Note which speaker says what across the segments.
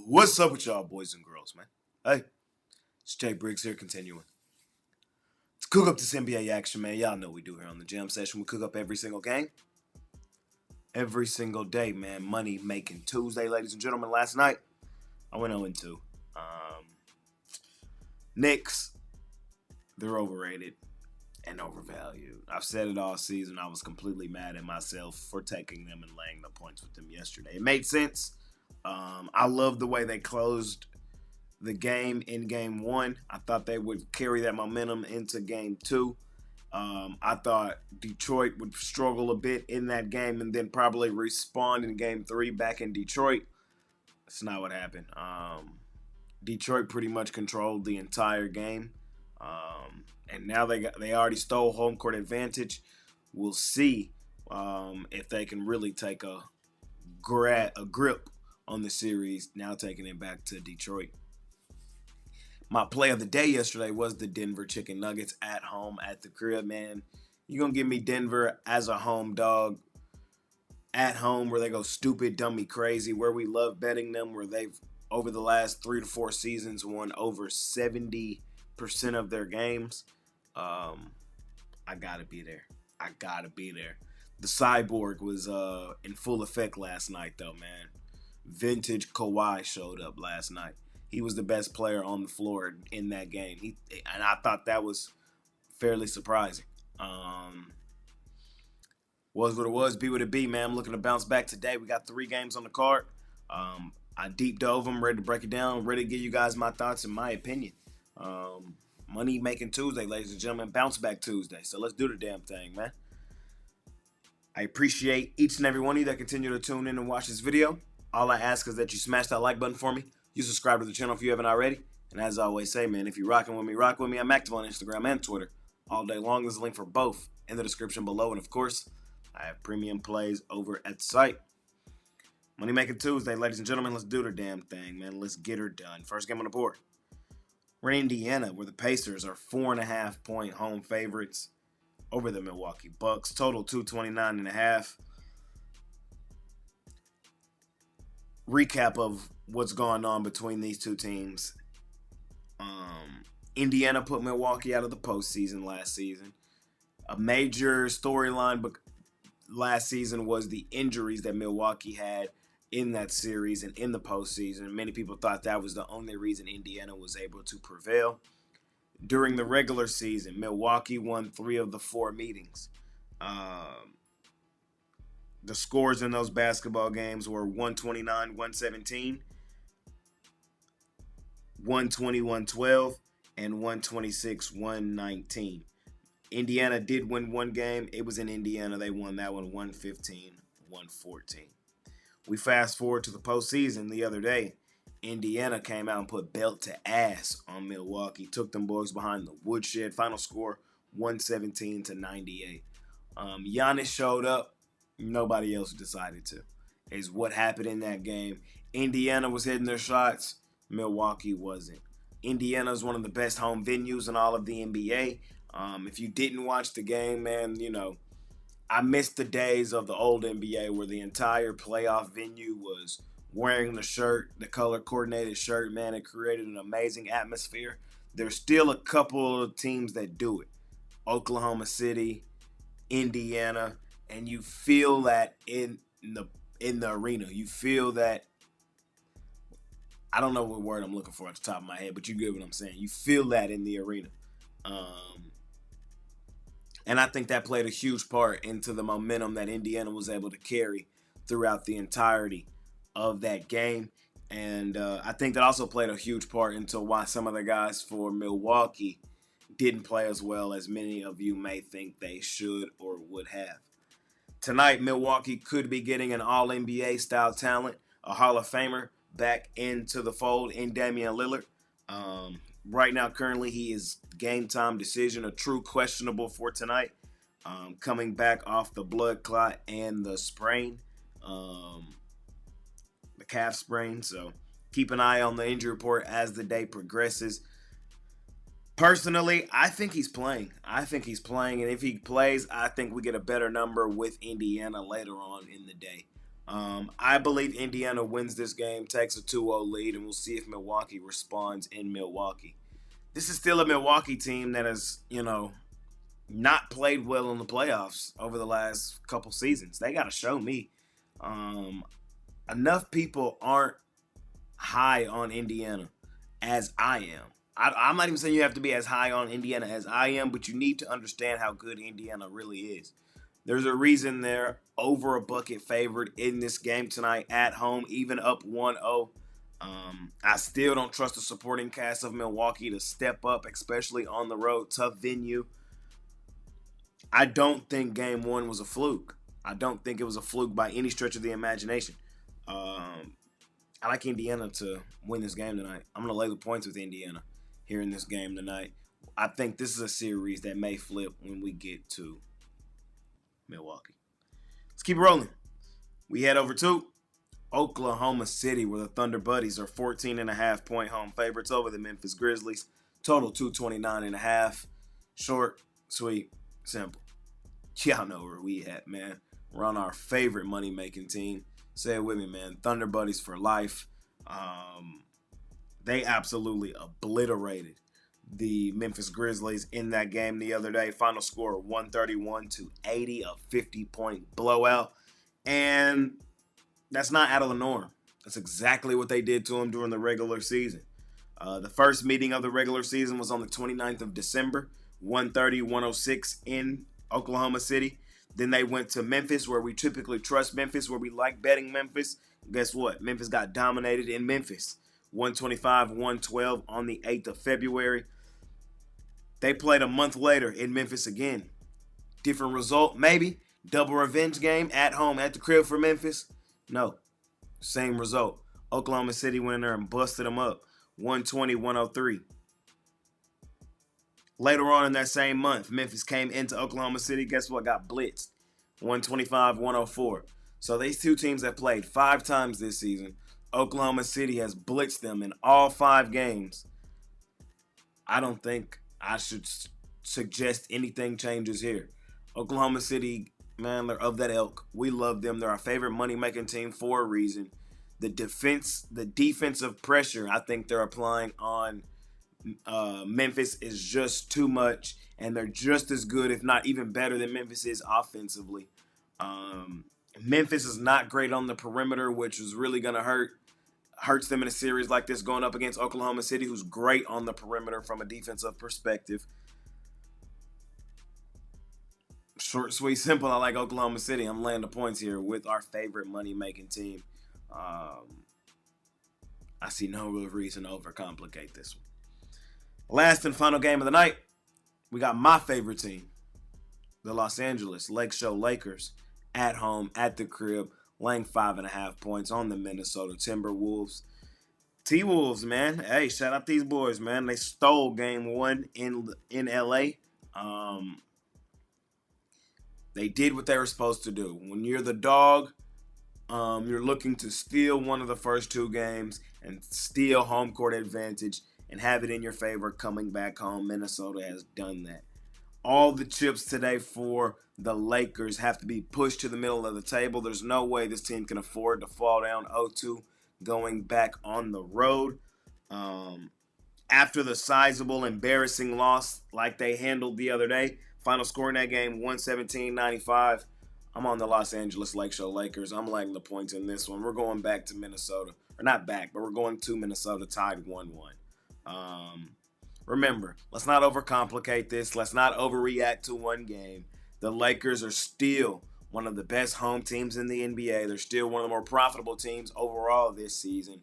Speaker 1: What's up with y'all boys and girls, man? Hey, it's Jay Briggs here, continuing. Let's cook up this NBA action, man. Y'all know we do here on the Jam Session. We cook up every single game. Every single day, man. Money making Tuesday, ladies and gentlemen. Last night, I went 0-2. Knicks, they're overrated and overvalued. I've said it all season. I was completely mad at myself for taking them and laying the points with them yesterday. It made sense. I love the way they closed the game in game one. I thought they would carry that momentum into game two. I thought Detroit would struggle a bit in that game and then probably respond in game three back in Detroit. That's not what happened. Detroit pretty much controlled the entire game. And now they already stole home court advantage. We'll see if they can really take a grip on the series, now taking it back to Detroit. My play of the day yesterday was the Denver Chicken Nuggets at home at the crib, man. You're going to give me Denver as a home dog at home where they go stupid, dummy, crazy, where we love betting them, where they've, over the last 3 to 4 seasons, won over 70% of their games. I got to be there. I got to be there. The Cyborg was in full effect last night, though, man. Vintage Kawhi showed up last night. He was the best player on the floor in that game. And I thought that was fairly surprising. Was what it was, be what it be, man. I'm looking to bounce back today. We got 3 games on the card. I deep dove them, ready to break it down, ready to give you guys my thoughts and my opinion. Money making Tuesday, ladies and gentlemen. Bounce back Tuesday. So let's do the damn thing, man. I appreciate each and every one of you that continue to tune in and watch this video. All I ask is that you smash that like button for me. You subscribe to the channel if you haven't already. And as I always say, man, if you're rocking with me, rock with me. I'm active on Instagram and Twitter all day long. There's a link for both in the description below. And, of course, I have premium plays over at the site. Money Making Tuesday, ladies and gentlemen. Let's do the damn thing, man. Let's get her done. First game on the board. We're in Indiana, where the Pacers are 4.5-point home favorites over the Milwaukee Bucks. Total 229.5. Recap of what's going on between these two teams. Indiana put Milwaukee out of the postseason last season. A major storyline last season was the injuries that Milwaukee had in that series and in the postseason. Many people thought that was the only reason Indiana was able to prevail. During the regular season, Milwaukee won 3 of the 4 meetings. The scores in those basketball games were 129-117, 120-112, and 126-119. Indiana did win one game. It was in Indiana. They won that one 115-114. We fast forward to the postseason the other day. Indiana came out and put belt to ass on Milwaukee. Took them boys behind the woodshed. Final score 117-98. Giannis showed up. Nobody else decided to. Is what happened in that game. Indiana was hitting their shots. Milwaukee wasn't. Indiana is one of the best home venues in all of the NBA. If you didn't watch the game, man, you know, I missed the days of the old NBA where the entire playoff venue was wearing the shirt, the color-coordinated shirt. Man, it created an amazing atmosphere. There's still a couple of teams that do it. Oklahoma City, Indiana. And you feel that in the arena. You feel that, I don't know what word I'm looking for at the top of my head, but you get what I'm saying. You feel that in the arena. And I think that played a huge part into the momentum that Indiana was able to carry throughout the entirety of that game. And I think that also played a huge part into why some of the guys for Milwaukee didn't play as well as many of you may think they should or would have. Tonight, Milwaukee could be getting an all-NBA style talent, a Hall of Famer, back into the fold in Damian Lillard. Right now, currently, he is game time decision, a true questionable for tonight. Coming back off the blood clot and the sprain, the calf sprain. So keep an eye on the injury report as the day progresses. Personally, I think he's playing. And if he plays, I think we get a better number with Indiana later on in the day. I believe Indiana wins this game, takes a 2-0 lead, and we'll see if Milwaukee responds in Milwaukee. This is still a Milwaukee team that has, not played well in the playoffs over the last couple seasons. They got to show me. Enough people aren't high on Indiana as I am. I'm not even saying you have to be as high on Indiana as I am, but you need to understand how good Indiana really is. There's a reason they're over a bucket favored in this game tonight at home, even up 1-0. I still don't trust the supporting cast of Milwaukee to step up, especially on the road, tough venue. I don't think game one was a fluke. I don't think it was a fluke by any stretch of the imagination. I like Indiana to win this game tonight. I'm going to lay the points with Indiana here in this game tonight. I think this is a series that may flip when we get to Milwaukee. Let's keep rolling. We head over to Oklahoma City, where the Thunder Buddies are 14.5-point home favorites over the Memphis Grizzlies. Total 229.5. Short, sweet, simple. Y'all know where we at, man. We're on our favorite money-making team. Say it with me, man. Thunder Buddies for life. They absolutely obliterated the Memphis Grizzlies in that game the other day. Final score 131-80, a 50-point blowout. And that's not out of the norm. That's exactly what they did to them during the regular season. The first meeting of the regular season was on the 29th of December, 130-106 in Oklahoma City. Then they went to Memphis, where we typically trust Memphis, where we like betting Memphis. Guess what? Memphis got dominated in Memphis, 125-112 on the 8th of February. They played a month later in Memphis again. Different result, maybe. Double revenge game at home at the crib for Memphis. No, same result. Oklahoma City went in there and busted them up, 120-103. Later on in that same month, Memphis came into Oklahoma City. Guess what? Got blitzed, 125-104. So these two teams have played 5 times this season. Oklahoma City has blitzed them in all 5 games. I don't think I should suggest anything changes here. Oklahoma City, man, they're of that ilk. We love them. They're our favorite money-making team for a reason. The defensive pressure I think they're applying on Memphis is just too much, and they're just as good, if not even better than Memphis is offensively. Memphis is not great on the perimeter, which is really going to hurts them in a series like this going up against Oklahoma City, who's great on the perimeter from a defensive perspective. Short, sweet, simple. I like Oklahoma City. I'm laying the points here with our favorite money-making team. I see no real reason to overcomplicate this one. Last and final game of the night, we got my favorite team, the Los Angeles Lakers, at home, at the crib, laying 5.5 points on the Minnesota Timberwolves. T-Wolves, man. Hey, shout out these boys, man. They stole game 1 in L.A. They did what they were supposed to do. When you're the dog, you're looking to steal one of the first 2 games and steal home court advantage and have it in your favor coming back home. Minnesota has done that. All the chips today for the Lakers have to be pushed to the middle of the table. There's no way this team can afford to fall down 0-2 going back on the road. After the sizable, embarrassing loss like they handled the other day, final score in that game, 117-95. I'm on the Los Angeles Lakers. I'm laying the points in this one. We're going back to Minnesota. Or not back, but we're going to Minnesota tied 1-1. Remember, let's not overcomplicate this. Let's not overreact to one game. The Lakers are still one of the best home teams in the NBA. They're still one of the more profitable teams overall this season.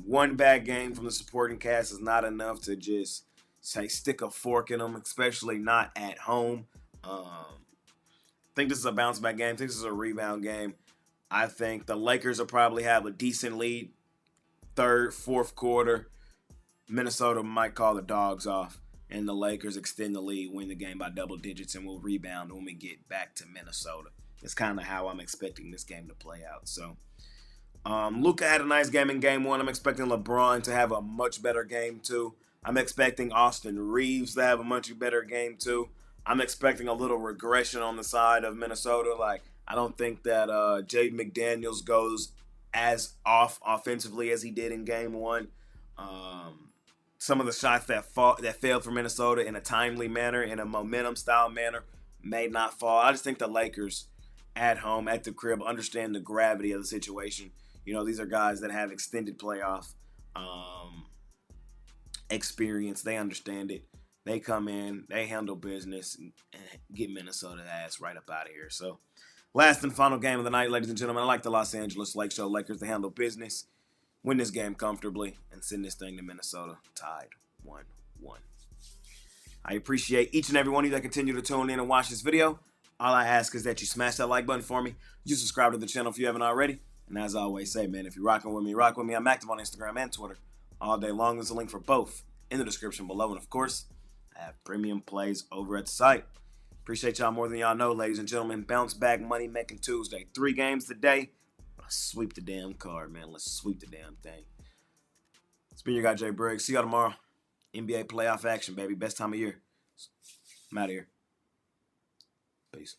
Speaker 1: One bad game from the supporting cast is not enough to just stick a fork in them, especially not at home. I think this is a bounce back game. I think this is a rebound game. I think the Lakers will probably have a decent lead, 3rd, 4th quarter. Minnesota might call the dogs off, and the Lakers extend the lead, win the game by double digits, and we'll rebound when we get back to Minnesota. That's kind of how I'm expecting this game to play out. So, Luka had a nice game in game 1. I'm expecting LeBron to have a much better game 2. I'm expecting Austin Reeves to have a much better game 2. I'm expecting a little regression on the side of Minnesota. Like, I don't think that Jay McDaniels goes as off offensively as he did in Game 1. Some of the shots that failed for Minnesota in a timely manner, in a momentum-style manner, may not fall. I just think the Lakers at home, at the crib, understand the gravity of the situation. You know, these are guys that have extended playoff experience. They understand it. They come in, they handle business, and get Minnesota's ass right up out of here. So, last and final game of the night, ladies and gentlemen. I like the Los Angeles Lakers to handle business, win this game comfortably, and send this thing to Minnesota tied 1-1. I appreciate each and every one of you that continue to tune in and watch this video. All I ask is that you smash that like button for me. You subscribe to the channel if you haven't already. And as I always say, man, if you're rocking with me, rock with me. I'm active on Instagram and Twitter all day long. There's a link for both in the description below. And of course, I have premium plays over at the site. Appreciate y'all more than y'all know, ladies and gentlemen. Bounce back money making Tuesday. 3 games today. Let's sweep the damn card, man. Let's sweep the damn thing. It's been your guy, Jay Briggs. See y'all tomorrow. NBA playoff action, baby. Best time of year. I'm out of here. Peace.